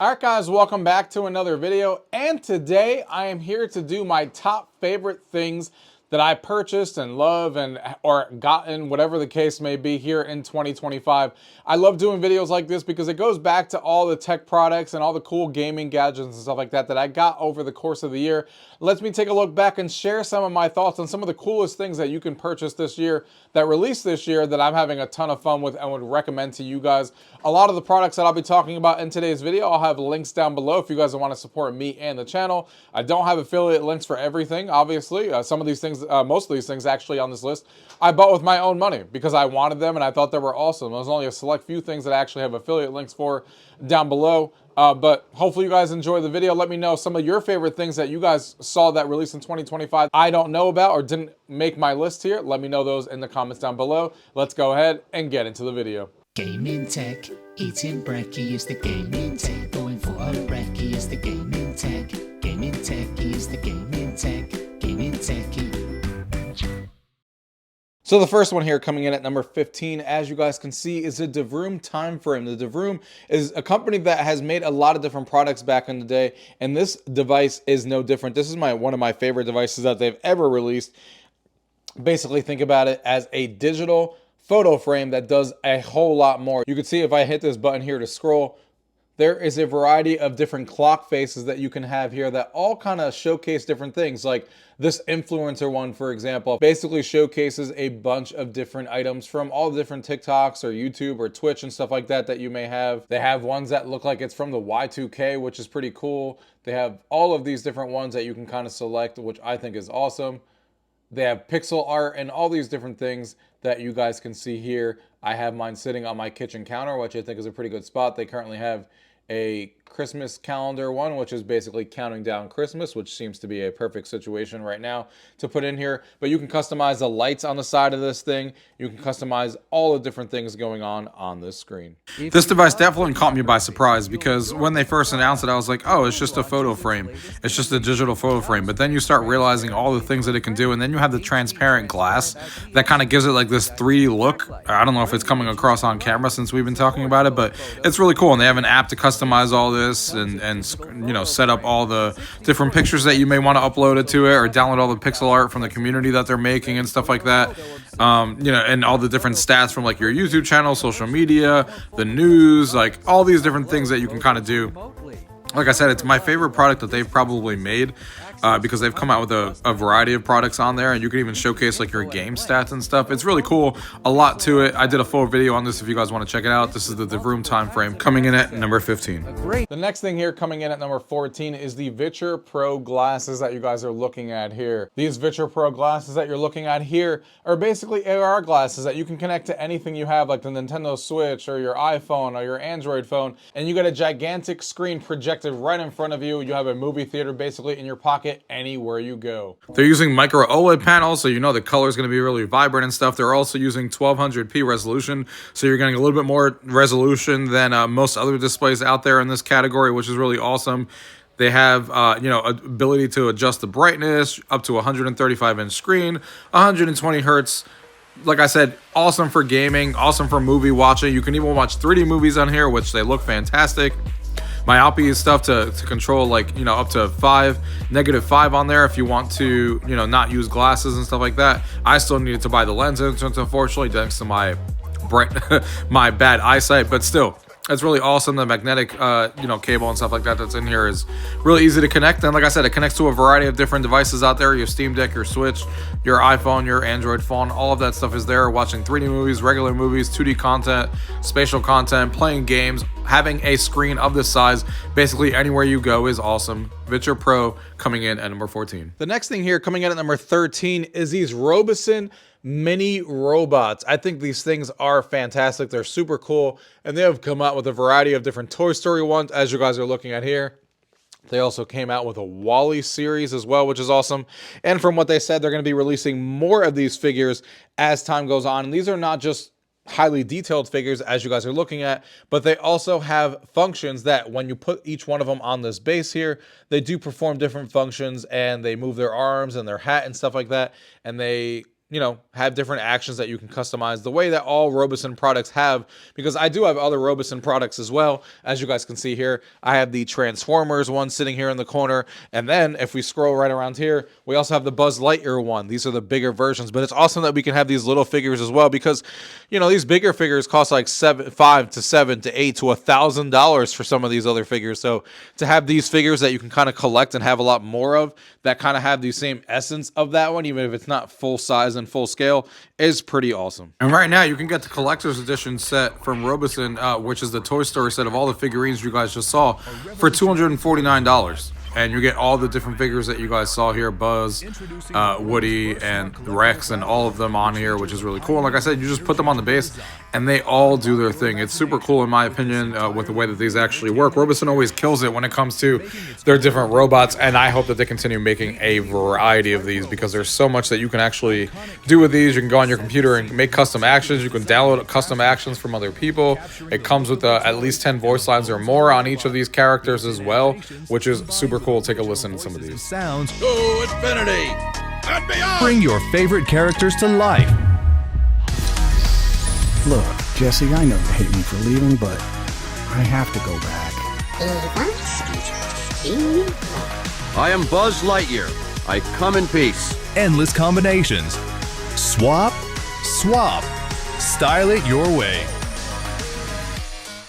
Alright guys, welcome back to another video, and today I am here to do my top favorite things that I purchased and love and or gotten, whatever the case may be, here in 2025. I love doing videos like this because it goes back to all the tech products and all the cool gaming gadgets and stuff like that I got over the course of the year. It lets me take a look back and share some of my thoughts on some of the coolest things that you can purchase this year, that released this year, that I'm having a ton of fun with and would recommend to you guys. A lot of the products that I'll be talking about in today's video, I'll have links down below if you guys want to support me and the channel. I don't have affiliate links for everything, obviously. Some of these things, most of these things actually on this list, I bought with my own money because I wanted them and I thought they were awesome. There's only a select few things that I actually have affiliate links for down below. But hopefully you guys enjoy the video. Let me know some of your favorite things that you guys saw that released in 2025 I don't know about or didn't make my list here. Let me know those in the comments down below. Let's go ahead and get into the video. Gaming tech, eating brekkie is the gaming tech. Going for a brekkie is the gaming tech. Gaming techie is the gaming tech. Gaming techie. So the first one here coming in at number 15, as you guys can see, is the Divoom time frame. The Divoom is a company that has made a lot of different products back in the day, and this device is no different. This is one of my favorite devices that they've ever released. Basically, think about it as a digital photo frame that does a whole lot more. You can see if I hit this button here to scroll, there is a variety of different clock faces that you can have here that all kind of showcase different things. Like this influencer one, for example, basically showcases a bunch of different items from all the different TikToks or YouTube or Twitch and stuff like that that you may have. They have ones that look like it's from the Y2K, which is pretty cool. They have all of these different ones that you can kind of select, which I think is awesome. They have pixel art and all these different things that you guys can see here. I have mine sitting on my kitchen counter, which I think is a pretty good spot. They currently have a Christmas calendar one, which is basically counting down Christmas, which seems to be a perfect situation right now to put in here. But you can customize the lights on the side of this thing. You can customize all the different things going on this screen. This device definitely caught me by surprise because when they first announced it, I was like, oh, it's just a photo frame. It's just a digital photo frame. But then you start realizing all the things that it can do. And then you have the transparent glass that kind of gives it like this 3D look. I don't know if it's coming across on camera since we've been talking about it, but it's really cool. And they have an app to customize all this and you know, set up all the different pictures that you may want to upload it to it, or download all the pixel art from the community that they're making and stuff like that. You know, and all the different stats from like your YouTube channel, social media, the news, like all these different things that you can kind of do. Like I said, it's my favorite product that they've probably made because they've come out with a variety of products on there, and you can even showcase like your game stats and stuff. It's really cool. A lot to it. I did a full video on this if you guys want to check it out. This is the Divoom time frame coming in at number 15. The next thing here coming in at number 14 is the Viture Pro glasses that you guys are looking at here. These Viture Pro glasses that you're looking at here are basically AR glasses that you can connect to anything you have, like the Nintendo Switch or your iPhone or your Android phone, and you get a gigantic screen projected right in front of you. You have a movie theater basically in your pocket anywhere you go. They're using micro OLED panels, so you know the color is going to be really vibrant and stuff. They're also using 1200p resolution, so you're getting a little bit more resolution than most other displays out there in this category, which is really awesome. They have, you know, ability to adjust the brightness up to 135-inch screen, 120 hertz. Like I said, awesome for gaming, awesome for movie watching. You can even watch 3D movies on here, which they look fantastic. Myopia stuff to control, like, you know, up to -5 on there if you want to, you know, not use glasses and stuff like that. I still needed to buy the lenses, unfortunately, thanks to my my bad eyesight, but still, it's really awesome. The magnetic, you know, cable and stuff like that that's in here is really easy to connect. And like I said, it connects to a variety of different devices out there. Your Steam Deck, your Switch, your iPhone, your Android phone, all of that stuff is there. Watching 3D movies, regular movies, 2D content, spatial content, playing games, having a screen of this size, basically anywhere you go is awesome. Viture Pro coming in at number 14. The next thing here coming in at number 13 is these Robosen mini robots. I think these things are fantastic. They're super cool, and they have come out with a variety of different Toy Story ones, as you guys are looking at here. They also came out with a Wall-E series as well, which is awesome. And from what they said, they're going to be releasing more of these figures as time goes on. And these are not just highly detailed figures, as you guys are looking at, but they also have functions that when you put each one of them on this base here, they do perform different functions, and they move their arms and their hat and stuff like that, and they you know, have different actions that you can customize the way that all Robosen products have, because I do have other Robosen products as well. As you guys can see here, I have the Transformers one sitting here in the corner, and then if we scroll right around here, we also have the Buzz Lightyear one. These are the bigger versions, but it's awesome that we can have these little figures as well, because, you know, these bigger figures cost like $5 to $7 to $8 to $1,000 for some of these other figures. So to have these figures that you can kind of collect and have a lot more of, that kind of have the same essence of that one, even if it's not full size and full scale, is pretty awesome. And right now you can get the collector's edition set from Robosen, which is the Toy Story set of all the figurines you guys just saw, for $249. And you get all the different figures that you guys saw here, Buzz, Woody, and Rex, and all of them on here, which is really cool. And like I said, you just put them on the base, and they all do their thing. It's super cool, in my opinion, with the way that these actually work. Robosen always kills it when it comes to their different robots, and I hope that they continue making a variety of these, because there's so much that you can actually do with these. You can go on your computer and make custom actions. You can download custom actions from other people. It comes with at least 10 voice lines or more on each of these characters as well, which is super cool. Take a listen to some of these. Sounds To infinity and beyond! bring your favorite characters to life. Look, Jesse, I know you hate me for leaving, but I have to go back. I am Buzz Lightyear. I come in peace. Endless combinations. Swap, swap. Style it your way.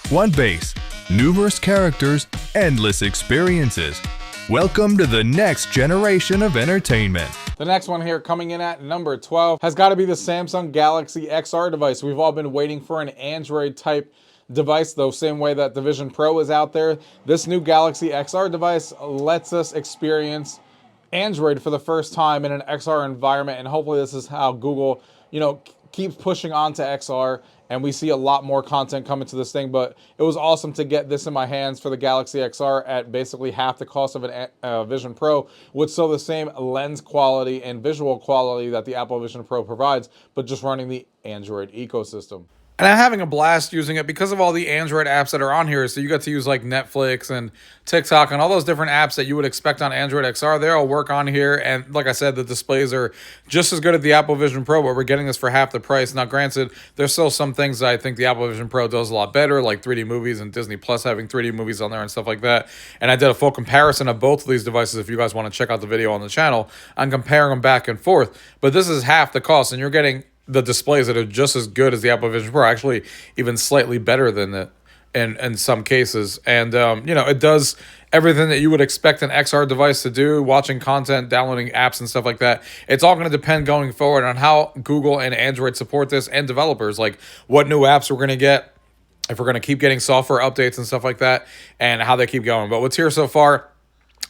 One base, numerous characters, endless experiences. Welcome to the next generation of entertainment. The next one here, coming in at number 12, has got to be the Samsung Galaxy XR device. We've all been waiting for an Android type device, though same way that the Vision Pro is out there. This new Galaxy XR device lets us experience Android for the first time in an XR environment, and hopefully this is how Google, you know, keeps pushing on to XR, and we see a lot more content coming to this thing. But it was awesome to get this in my hands for the Galaxy XR at basically half the cost of a Vision Pro, with still the same lens quality and visual quality that the Apple Vision Pro provides, but just running the Android ecosystem. And I'm having a blast using it because of all the Android apps that are on here. So you get to use like Netflix and TikTok and all those different apps that you would expect on Android XR. They all work on here. And like I said, the displays are just as good as the Apple Vision Pro, but we're getting this for half the price. Now, granted, there's still some things that I think the Apple Vision Pro does a lot better, like 3D movies and Disney Plus having 3D movies on there and stuff like that. And I did a full comparison of both of these devices if you guys want to check out the video on the channel. I'm comparing them back and forth. But this is half the cost, and you're getting the displays that are just as good as the Apple Vision Pro, actually even slightly better than it in some cases. And, you know, it does everything that you would expect an XR device to do, watching content, downloading apps and stuff like that. It's all going to depend going forward on how Google and Android support this, and developers, like what new apps we're going to get, if we're going to keep getting software updates and stuff like that, and how they keep going. But what's here so far,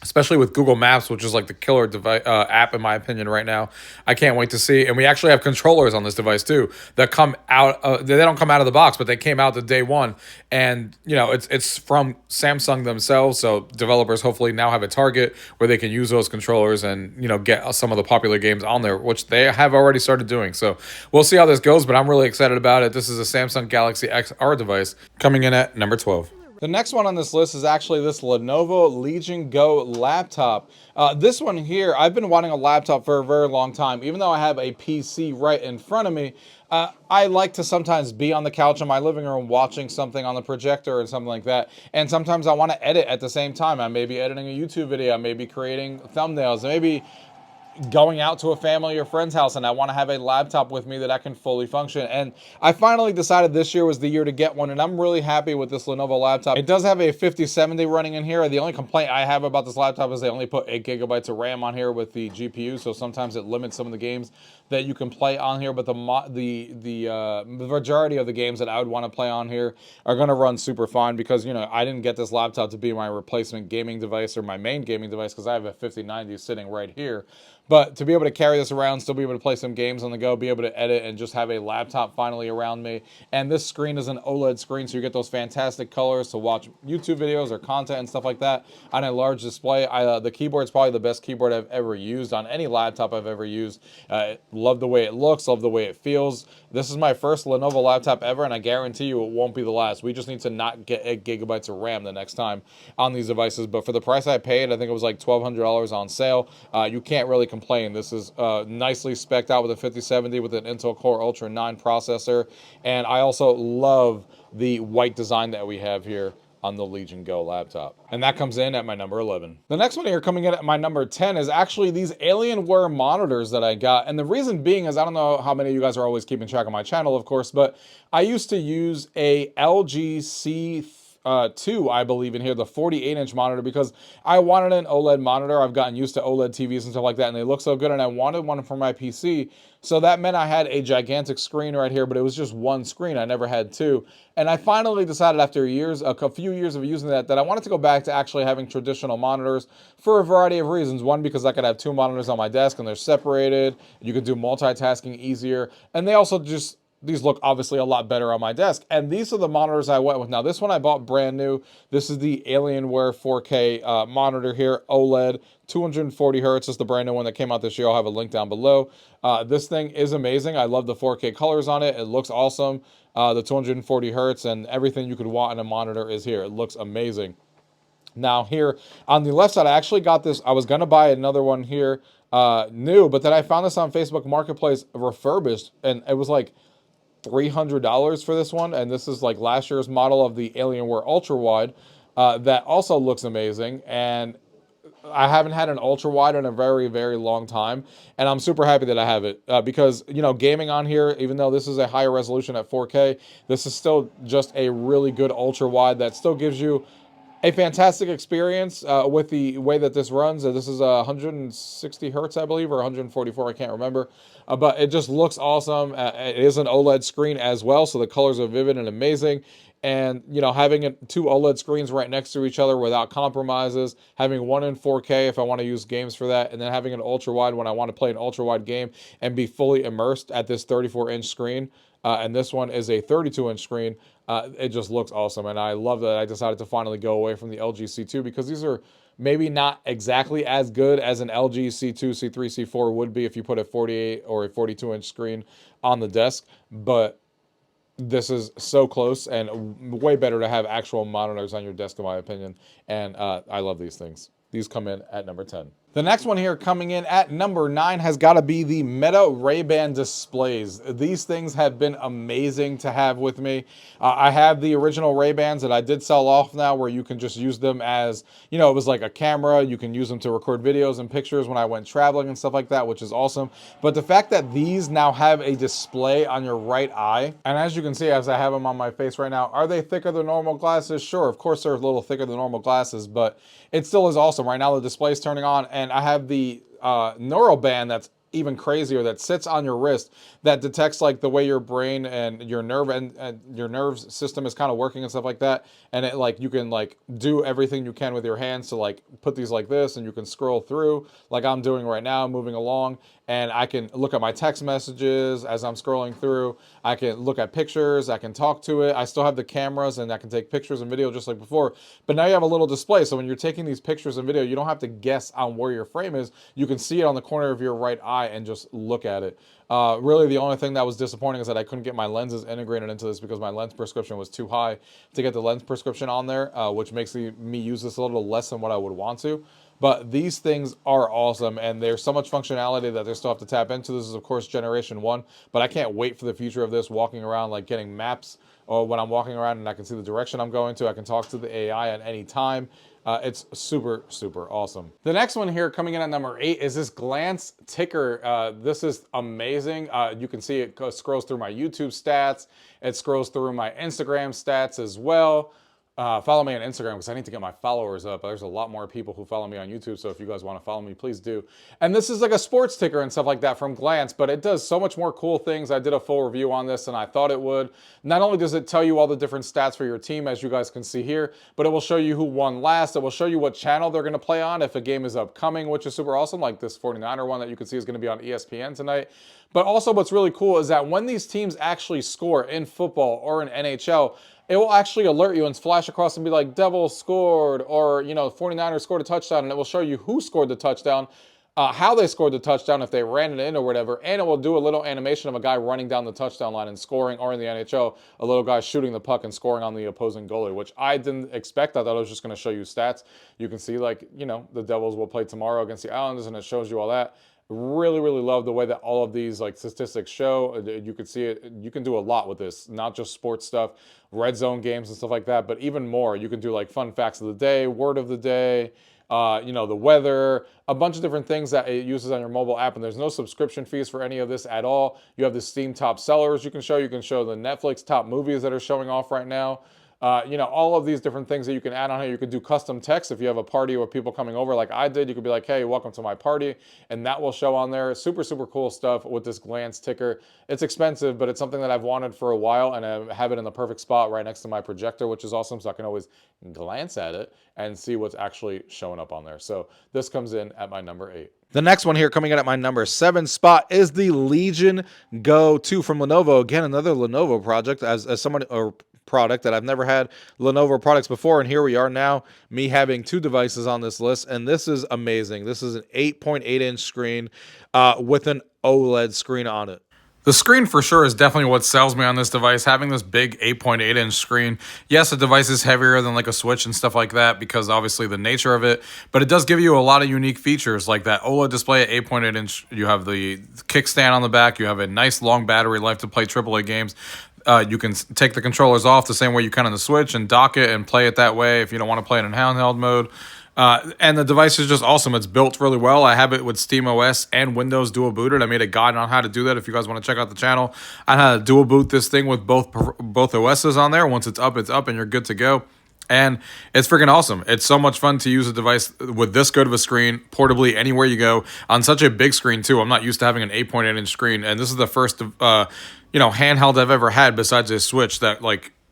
especially with Google Maps, which is like the killer app in my opinion right now, I can't wait to see. And we actually have controllers on this device too that come out. They don't come out of the box, but they came out the day one. And you know, it's from Samsung themselves. So developers hopefully now have a target where they can use those controllers and, you know, get some of the popular games on there, which they have already started doing. So we'll see how this goes, but I'm really excited about it. This is a Samsung Galaxy XR device coming in at number 12. The next one on this list is actually this Lenovo Legion Go laptop. This one here, I've been wanting a laptop for a very long time. Even though I have a PC right in front of me, I like to sometimes be on the couch in my living room watching something on the projector or something like that. And sometimes I want to edit at the same time. I may be editing a YouTube video, I may be creating thumbnails, maybe going out to a family or friend's house, and I want to have a laptop with me that I can fully function. And I finally decided this year was the year to get one, and I'm really happy with this Lenovo laptop. It does have a 5070 running in here. The only complaint I have about this laptop is they only put 8 gigabytes of RAM on here with the GPU, so sometimes it limits some of the games that you can play on here. But the majority of the games that I would want to play on here are going to run super fine, because, you know, I didn't get this laptop to be my replacement gaming device or my main gaming device, because I have a 5090 sitting right here. But to be able to carry this around, still be able to play some games on the go, be able to edit, and just have a laptop finally around me. And this screen is an OLED screen, so you get those fantastic colors to watch YouTube videos or content and stuff like that on a large display. The keyboard's probably the best keyboard I've ever used on any laptop I've ever used. Love the way it looks, love the way it feels. This is my first Lenovo laptop ever, and I guarantee you it won't be the last. We just need to not get 8 gigabytes of RAM the next time on these devices. But for the price I paid, I think it was like $1,200 on sale. You can't really complain complain. This is nicely spec'd out with a 5070 with an Intel Core Ultra 9 processor. And I also love the white design that we have here on the Legion Go laptop. And that comes in at my number 11. The next one here coming in at my number 10 is actually these Alienware monitors that I got. And the reason being is, I don't know how many of you guys are always keeping track of my channel, of course, but I used to use a LG C2, I believe in here, the 48-inch monitor, because I wanted an OLED monitor. I've gotten used to OLED TVs and stuff like that, and they look so good, and I wanted one for my PC. So that meant I had a gigantic screen right here, but it was just one screen. I never had two. And I finally decided after a few years of using that I wanted to go back to actually having traditional monitors for a variety of reasons. One, because I could have two monitors on my desk and they're separated. You could do multitasking easier. And they also just, these look obviously a lot better on my desk. And these are the monitors I went with. Now, this one I bought brand new. This is the Alienware 4K monitor here, OLED, 240 hertz is the brand new one that came out this year. I'll have a link down below. This thing is amazing. I love the 4K colors on it. It looks awesome. The 240 hertz and everything you could want in a monitor is here. It looks amazing. Now here on the left side, I actually got this. I was going to buy another one here new, but then I found this on Facebook Marketplace refurbished, and it was like $300 for this one. And this is like last year's model of the Alienware Ultra Wide that also looks amazing. And I haven't had an ultra wide in a very, very long time, and I'm super happy that I have it because, you know, gaming on here, even though this is a higher resolution at 4K, this is still just a really good ultra wide that still gives you a fantastic experience with the way that this runs. This is 160 hertz, I believe, or 144, I can't remember. But it just looks awesome. It is an OLED screen as well, so the colors are vivid and amazing. And, you know, having two OLED screens right next to each other without compromises, having one in 4K if I want to use games for that, and then having an ultra wide when I want to play an ultra wide game and be fully immersed at this 34-inch screen. And this one is a 32-inch screen. It just looks awesome. And I love that I decided to finally go away from the LG C2 because these are maybe not exactly as good as an LG C2, C3, C4 would be if you put a 48 or a 42-inch screen on the desk. But this is so close and way better to have actual monitors on your desk, in my opinion. And I love these things. These come in at number 10. The next one here coming in at number 9 has got to be the Meta Ray-Ban displays. These things have been amazing to have with me. I have the original Ray-Bans that I did sell off now, where you can just use them as, you know, it was like a camera. You can use them to record videos and pictures when I went traveling and stuff like that, which is awesome. But the fact that these now have a display on your right eye, and as you can see, as I have them on my face right now, are they thicker than normal glasses? Sure, of course they're a little thicker than normal glasses, but it still is awesome. Right now the display is turning on, and I have the neural band that's even crazier that sits on your wrist that detects like the way your brain and your nerves system is kind of working and stuff like that. And it like, you can like do everything you can with your hands to like put these like this, and you can scroll through like I'm doing right now, moving along. And I can look at my text messages as I'm scrolling through. I can look at pictures. I can talk to it. I still have the cameras, and I can take pictures and video just like before. But now you have a little display. So when you're taking these pictures and video, you don't have to guess on where your frame is. You can see it on the corner of your right eye and just look at it. Really, the only thing that was disappointing is that I couldn't get my lenses integrated into this because my lens prescription was too high to get the lens prescription on there, which makes me use this a little less than what I would want to. But these things are awesome, and there's so much functionality that they still have to tap into. This is, of course, generation 1, but I can't wait for the future of this, walking around, like getting maps, or when I'm walking around and I can see the direction I'm going to. I can talk to the AI at any time. It's super, super awesome. The next one here coming in at number 8 is this glance ticker. This is amazing. You can see it scrolls through my YouTube stats. It scrolls through my Instagram stats as well. Follow me on Instagram because I need to get my followers up. There's a lot more people who follow me on YouTube, so if you guys want to follow me, please do. And this is like a sports ticker and stuff like that from Glance, but it does so much more cool things. I did a full review on this, and I thought it would. Not only does it tell you all the different stats for your team, as you guys can see here, but it will show you who won last. It will show you what channel they're going to play on if a game is upcoming, which is super awesome, like this 49er one that you can see is going to be on ESPN tonight. But also what's really cool is that when these teams actually score in football or in NHL, it will actually alert you and flash across and be like, Devils scored, or, you know, 49ers scored a touchdown, and it will show you who scored the touchdown, how they scored the touchdown, if they ran it in or whatever, and it will do a little animation of a guy running down the touchdown line and scoring, or in the NHL, a little guy shooting the puck and scoring on the opposing goalie, which I didn't expect. I thought it was just going to show you stats. You can see, like, you know, the Devils will play tomorrow against the Islanders, and it shows you all that. Really love the way that all of these like statistics show. You can see it. You can do a lot with this, not just sports stuff, red zone games and stuff like that, but even more. You can do like fun facts of the day, word of the day, you know, the weather, a bunch of different things that it uses on your mobile app. And there's no subscription fees for any of this at all. You have the Steam top sellers you can show. You can show the Netflix top movies that are showing off right now. You know, all of these different things that you can add on here. You could do custom text if you have a party with people coming over like I did. You could be like, hey, welcome to my party. And that will show on there. Super cool stuff with this glance ticker. It's expensive, but it's something that I've wanted for a while, and I have it in the perfect spot right next to my projector, which is awesome. So I can always glance at it and see what's actually showing up on there. So this comes in at my number 8. The next one here coming in at my number 7 spot is the Legion Go 2 from Lenovo. Again, another Lenovo project as someone or product that I've never had Lenovo products before, and here we are now, me having 2 devices on this list, and this is amazing. This is an 8.8-inch screen with an OLED screen on it. The screen for sure is definitely what sells me on this device. Having this big 8.8-inch screen, yes, the device is heavier than like a Switch and stuff like that because obviously the nature of it, but it does give you a lot of unique features like that OLED display at 8.8-inch. You have the kickstand on the back. You have a nice long battery life to play AAA games. You can take the controllers off the same way you can on the Switch and dock it and play it that way if you don't want to play it in handheld mode. And the device is just awesome. It's built really well. I have it with SteamOS and Windows dual booted. I made a guide on how to do that if you guys want to check out the channel on how to dual boot this thing with both OSs on there. Once it's up and you're good to go. And it's freaking awesome. It's so much fun to use a device with this good of a screen portably anywhere you go on such a big screen too. I'm not used to having an 8.8-inch screen, and this is the first handheld I've ever had besides a Switch that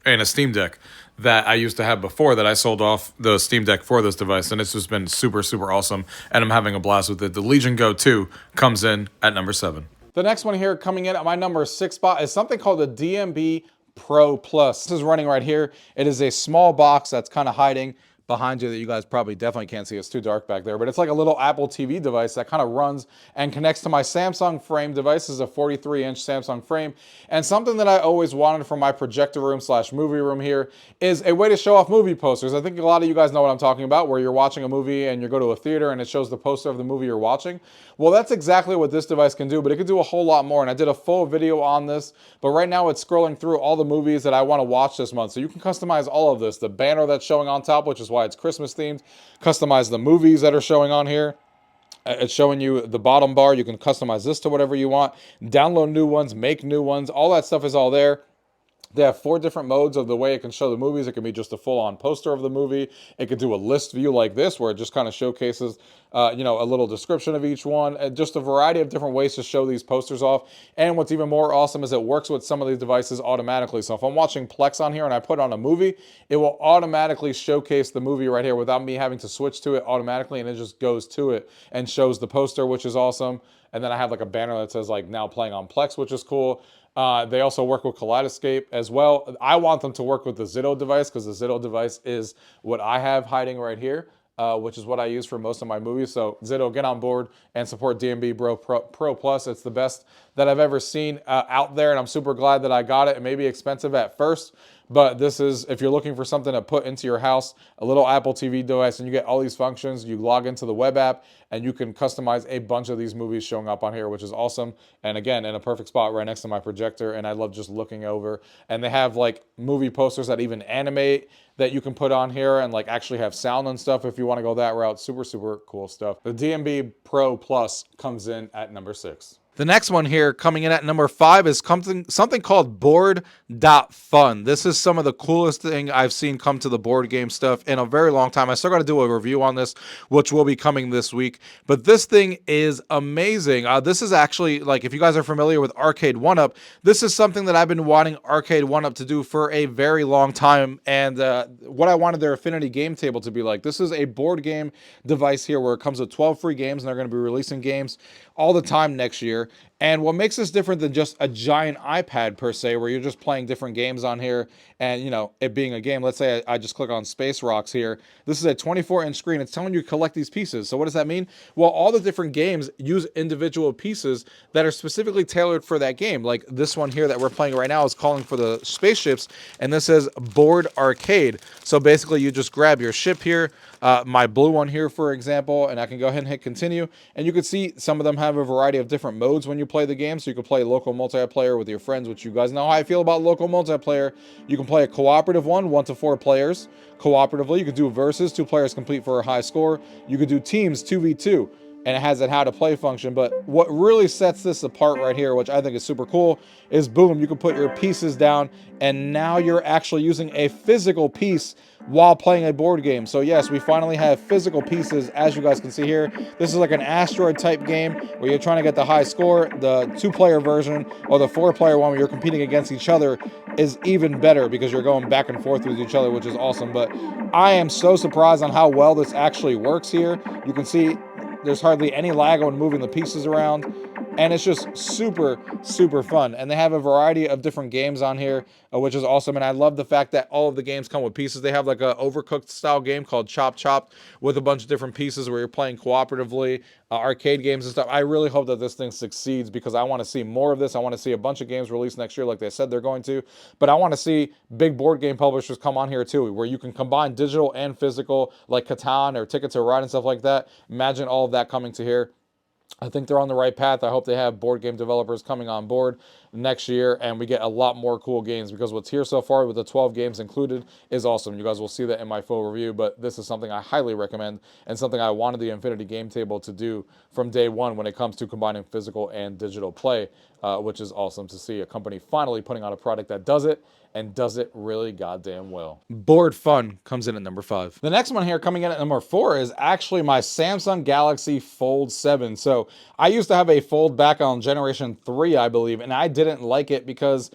and a Steam Deck that I used to have before that I sold off the Steam Deck for this device, and it's just been super awesome, and I'm having a blast with it. The Legion Go 2 comes in at number 7. The next one here coming in at my number 6 spot is something called the DMB Pro Plus. This is running right here. It is a small box that's kind of hiding behind you that you guys probably definitely can't see. It's too dark back there, but it's like a little Apple TV device that kind of runs and connects to my Samsung frame device. This is a 43-inch Samsung frame, and something that I always wanted for my projector room / movie room here is a way to show off movie posters. I think a lot of you guys know what I'm talking about, where you're watching a movie and you go to a theater and it shows the poster of the movie you're watching. Well, that's exactly what this device can do, but it can do a whole lot more, and I did a full video on this, but right now it's scrolling through all the movies that I want to watch this month. So you can customize all of this. The banner that's showing on top, which is why it's Christmas themed. Customize the movies that are showing on here. It's showing you the bottom bar. You can customize this to whatever you want. Download new ones, make new ones. All that stuff is all there. They have 4 different modes of the way it can show the movies. It can be just a full-on poster of the movie. It could do a list view like this, where it just kind of showcases, a little description of each one. And just a variety of different ways to show these posters off. And what's even more awesome is it works with some of these devices automatically. So if I'm watching Plex on here and I put on a movie, it will automatically showcase the movie right here without me having to switch to it automatically. And it just goes to it and shows the poster, which is awesome. And then I have like a banner that says like now playing on Plex, which is cool. They also work with Kaleidoscape as well. I want them to work with the Zitto device because the Zitto device is what I have hiding right here, which is what I use for most of my movies. So Zitto, get on board and support DMB Pro Plus. It's the best that I've ever seen out there, and I'm super glad that I got it. It may be expensive at first, but this is, if you're looking for something to put into your house, a little Apple TV device, and you get all these functions. You log into the web app, and you can customize a bunch of these movies showing up on here, which is awesome. And again, in a perfect spot right next to my projector, and I love just looking over. And they have like movie posters that even animate that you can put on here and like actually have sound and stuff if you want to go that route. Super cool stuff. The DMB Pro Plus comes in at number 6. The next one here coming in at number 5 is something called Board.fun. This is some of the coolest thing I've seen come to the board game stuff in a very long time. I still got to do a review on this, which will be coming this week. But this thing is amazing. This is actually, like, if you guys are familiar with Arcade 1-Up, this is something that I've been wanting Arcade 1-Up to do for a very long time. And what I wanted their Affinity game table to be like. This is a board game device here where it comes with 12 free games, and they're going to be releasing games all the time next year. And what makes this different than just a giant iPad per se, where you're just playing different games on here and, it being a game. Let's say I just click on Space Rocks here. This is a 24-inch screen. It's telling you to collect these pieces. So what does that mean? Well, all the different games use individual pieces that are specifically tailored for that game. Like this one here that we're playing right now is calling for the spaceships, and this says Board Arcade. So basically you just grab your ship here, my blue one here, for example, and I can go ahead and hit continue. And you can see some of them have a variety of different modes when you play the game. So you can play local multiplayer with your friends, which you guys know how I feel about local multiplayer. You can play a cooperative one, 1 to 4 players. Cooperatively, you could do versus, 2 players complete for a high score. You could do teams, 2v2. And it has that how to play function. But what really sets this apart right here, which I think is super cool, is boom, you can put your pieces down and now you're actually using a physical piece while playing a board game. So yes, we finally have physical pieces, as you guys can see here. This is like an asteroid type game where you're trying to get the high score. The 2-player version or the 4-player one where you're competing against each other is even better because you're going back and forth with each other, which is awesome. But I am so surprised on how well this actually works here. You can see there's hardly any lag when moving the pieces around, and it's just super, super fun. And they have a variety of different games on here, which is awesome. And I love the fact that all of the games come with pieces. They have like a Overcooked style game called Chop Chop with a bunch of different pieces where you're playing cooperatively, arcade games and stuff. I really hope that this thing succeeds because I want to see more of this. I want to see a bunch of games released next year like they said they're going to. But I want to see big board game publishers come on here too, where you can combine digital and physical, like Catan or Ticket to Ride and stuff like that. Imagine all of that coming to here. I think they're on the right path. I hope they have board game developers coming on board next year and we get a lot more cool games, because what's here so far with the 12 games included is awesome. You guys will see that in my full review, but this is something I highly recommend and something I wanted the Infinity Game Table to do from day one when it comes to combining physical and digital play, which is awesome to see a company finally putting out a product that does it and does it really goddamn well. Board.fun comes in at number 5. The next one here coming in at number 4 is actually my Samsung Galaxy Fold 7. So I used to have a Fold back on generation 3, I believe, and I didn't like it because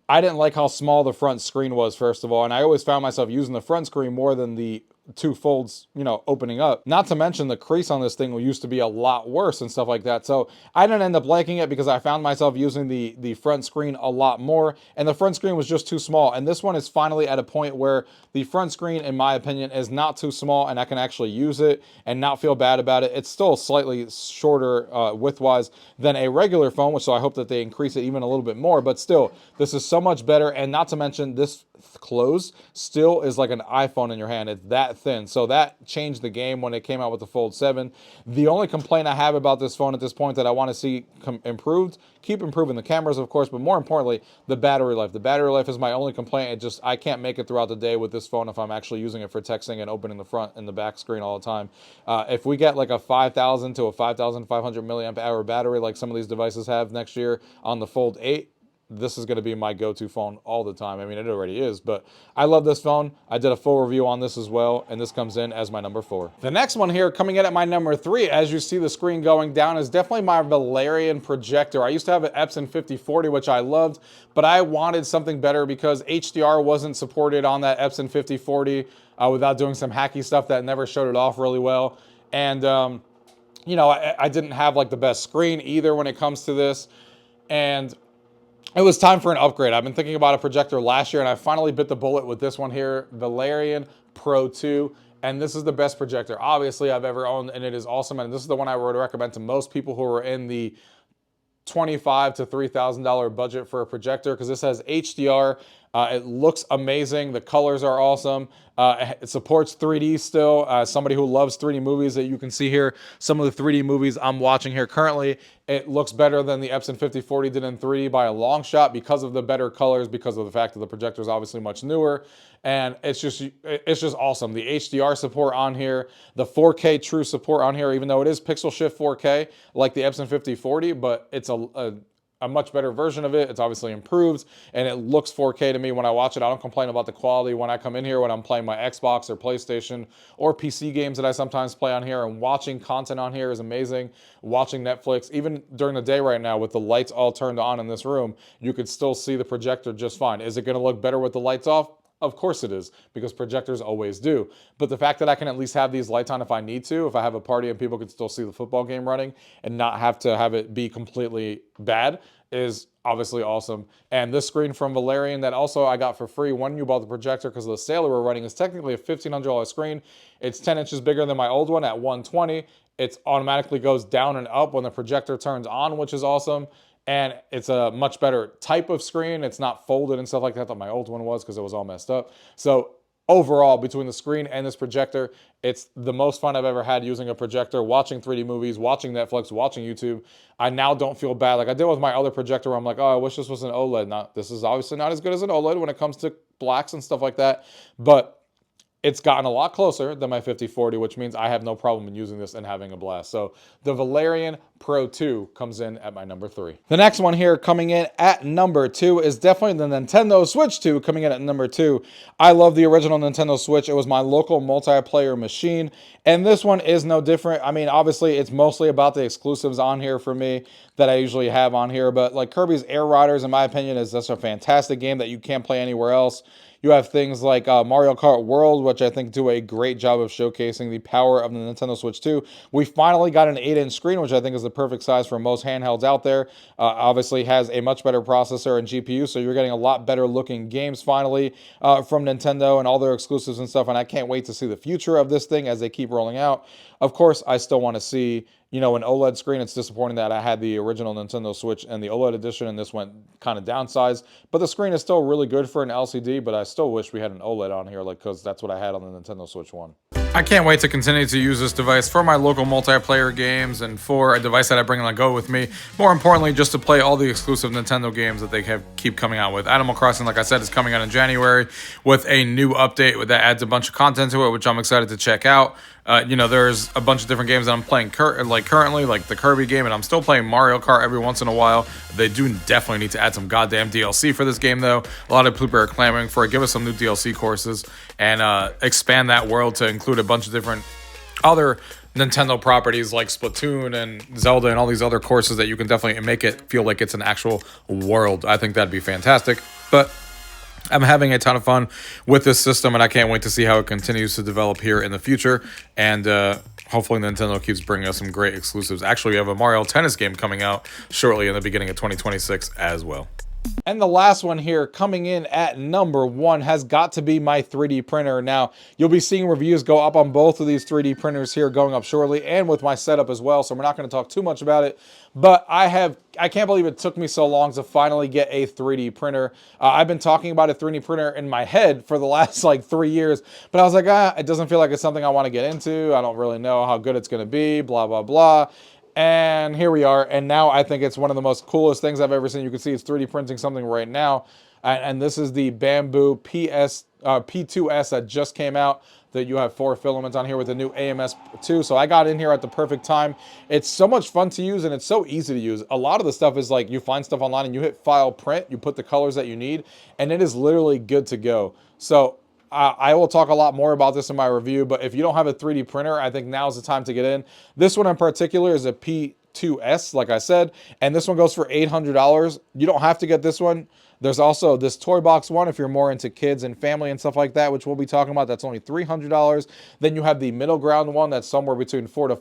I didn't like how small the front screen was, first of all, and I always found myself using the front screen more than the 2 folds, you know, opening up. Not to mention the crease on this thing used to be a lot worse and stuff like that. So I didn't end up liking it because I found myself using the front screen a lot more, and the front screen was just too small. And this one is finally at a point where the front screen, in my opinion, is not too small and I can actually use it and not feel bad about it. It's still slightly shorter width-wise than a regular phone, which so I hope that they increase it even a little bit more, but still, this is so much better. And not to mention, this close still is like an iPhone in your hand. It's that thin. So that changed the game when it came out with the Fold 7. The only complaint I have about this phone at this point that I want to see improved, keep improving the cameras, of course, but more importantly, the battery life. The battery life is my only complaint. I can't make it throughout the day with this phone if I'm actually using it for texting and opening the front and the back screen all the time. If we get like a 5,000 to a 5,500 milliamp hour battery like some of these devices have next year on the Fold 8, this is going to be my go-to phone all the time. I mean, it already is, but I love this phone. I did a full review on this as well, and this comes in as my number 4. The next one here, coming in at my number 3, as you see the screen going down, is definitely my Valerion projector. I used to have an Epson 5040, which I loved, but I wanted something better because HDR wasn't supported on that Epson 5040 without doing some hacky stuff that never showed it off really well. And, you know, I didn't have like the best screen either when it comes to this. And it was time for an upgrade. I've been thinking about a projector last year, and I finally bit the bullet with this one here, Valerion Pro 2. And this is the best projector, obviously, I've ever owned, and it is awesome. And this is the one I would recommend to most people who are in the $2,500 to $3,000 budget for a projector, because this has HDR. It looks amazing. The colors are awesome. It supports 3D still. Somebody who loves 3D movies, that you can see here, some of the 3D movies I'm watching here currently, it looks better than the Epson 5040 did in 3D by a long shot because of the better colors, because of the fact that the projector is obviously much newer. And it's just awesome. The HDR support on here, the 4K true support on here, even though it is pixel shift 4K like the Epson 5040, but it's a much better version of it. It's obviously improved, and it looks 4K to me when I watch it. I don't complain about the quality when I come in here, when I'm playing my Xbox or PlayStation or PC games that I sometimes play on here, and watching content on here is amazing. Watching Netflix, even during the day right now with the lights all turned on in this room, you could still see the projector just fine. Is it going to look better with the lights off? Of course it is, because projectors always do. But the fact that I can at least have these lights on if I need to, if I have a party and people can still see the football game running and not have to have it be completely bad, is obviously awesome. And this screen from Valerion that also I got for free when you bought the projector because of the sale we were running is technically a $1,500 screen. It's 10 inches bigger than my old one at 120. It automatically goes down and up when the projector turns on, which is awesome. And it's a much better type of screen. It's not folded and stuff like that my old one was, because it was all messed up. So overall, between the screen and this projector, it's the most fun I've ever had using a projector, watching 3D movies, watching Netflix, watching YouTube. I now don't feel bad. Like I did with my other projector where I'm like, oh, I wish this was an OLED. This is obviously not as good as an OLED when it comes to blacks and stuff like that. But it's gotten a lot closer than my 5040, which means I have no problem in using this and having a blast. So the Valerion Pro 2 comes in at my number 3. The next one here coming in at number 2 is definitely the Nintendo Switch 2 coming in at number 2. I love the original Nintendo Switch. It was my local multiplayer machine. And this one is no different. I mean, obviously, it's mostly about the exclusives on here for me that I usually have on here. But like Kirby's Air Riders, in my opinion, is just a fantastic game that you can't play anywhere else. You have things like Mario Kart World, which I think do a great job of showcasing the power of the Nintendo Switch 2. We finally got an 8-inch screen, which I think is the perfect size for most handhelds out there. Obviously has a much better processor and GPU, so you're getting a lot better looking games finally from Nintendo and all their exclusives and stuff, and I can't wait to see the future of this thing as they keep rolling out. Of course, I still want to see, you know, an OLED screen. It's disappointing that I had the original Nintendo Switch and the OLED edition, and this went kind of downsized. But the screen is still really good for an LCD, but I still wish we had an OLED on here, like, because that's what I had on the Nintendo Switch 1. I can't wait to continue to use this device for my local multiplayer games and for a device that I bring on the go with me. More importantly, just to play all the exclusive Nintendo games that they keep coming out with. Animal Crossing, like I said, is coming out in January with a new update that adds a bunch of content to it, which I'm excited to check out. You know, there's a bunch of different games that I'm playing currently, like the Kirby game, and I'm still playing Mario Kart every once in a while. They do definitely need to add some goddamn DLC for this game, though. A lot of people are clamoring for it. Give us some new DLC courses and expand that world to include a bunch of different other Nintendo properties like Splatoon and Zelda and all these other courses that you can definitely make it feel like it's an actual world. I think that'd be fantastic. But I'm having a ton of fun with this system, and I can't wait to see how it continues to develop here in the future. And hopefully Nintendo keeps bringing us some great exclusives. Actually, we have a Mario Tennis game coming out shortly in the beginning of 2026 as well. And the last one here coming in at number 1 has got to be my 3D printer. Now, you'll be seeing reviews go up on both of these 3D printers here going up shortly, and with my setup as well, so we're not going to talk too much about it. But I can't believe it took me so long to finally get a 3D printer. I've been talking about a 3D printer in my head for the last like 3 years, but I was like, it doesn't feel like it's something I want to get into. I don't really know how good it's going to be, blah, blah, blah. And here we are, and now I think it's one of the most coolest things I've ever seen. You can see it's 3D printing something right now, and this is the Bamboo P2S that just came out. That you have 4 filaments on here with the new AMS2. So I got in here at the perfect time. It's so much fun to use, and it's so easy to use. A lot of the stuff is like you find stuff online and you hit file print, you put the colors that you need, and it is literally good to go. So I will talk a lot more about this in my review, but if you don't have a 3D printer, I think now's the time to get in. This one in particular is a P2S, like I said, and this one goes for $800. You don't have to get this one. There's also this toy box one if you're more into kids and family and stuff like that, which we'll be talking about. That's only $300. Then you have the middle ground one that's somewhere between $400 to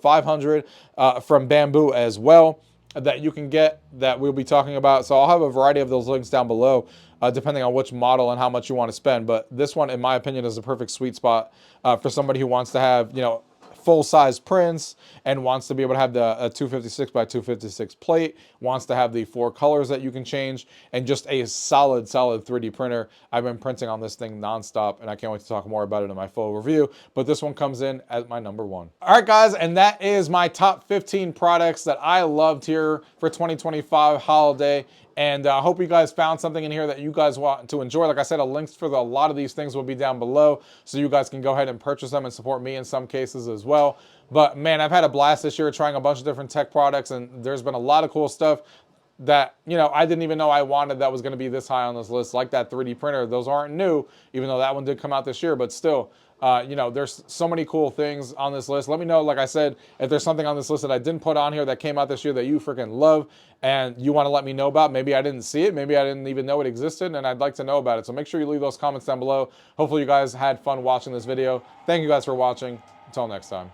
$500 from Bamboo as well that you can get that we'll be talking about. So I'll have a variety of those links down below depending on which model and how much you want to spend. But this one, in my opinion, is a perfect sweet spot for somebody who wants to have, you know, full-size prints and wants to be able to have the 256 by 256 plate, wants to have the 4 colors that you can change, and just a solid 3D printer. I've been printing on this thing nonstop, and I can't wait to talk more about it in my full review, but this one comes in as my number 1. All right, guys, and that is my top 15 products that I loved here for 2025 holiday. And I hope you guys found something in here that you guys want to enjoy. Like I said, links for a lot of these things will be down below, so you guys can go ahead and purchase them and support me in some cases as well. But man, I've had a blast this year trying a bunch of different tech products, and there's been a lot of cool stuff that, you know, I didn't even know I wanted that was going to be this high on this list, like that 3D printer. Those aren't new, even though that one did come out this year, but still. You know, there's so many cool things on this list. Let me know, like I said, if there's something on this list that I didn't put on here that came out this year that you freaking love and you want to let me know about. Maybe I didn't see it. Maybe I didn't even know it existed, and I'd like to know about it. So make sure you leave those comments down below. Hopefully you guys had fun watching this video. Thank you guys for watching. Until next time.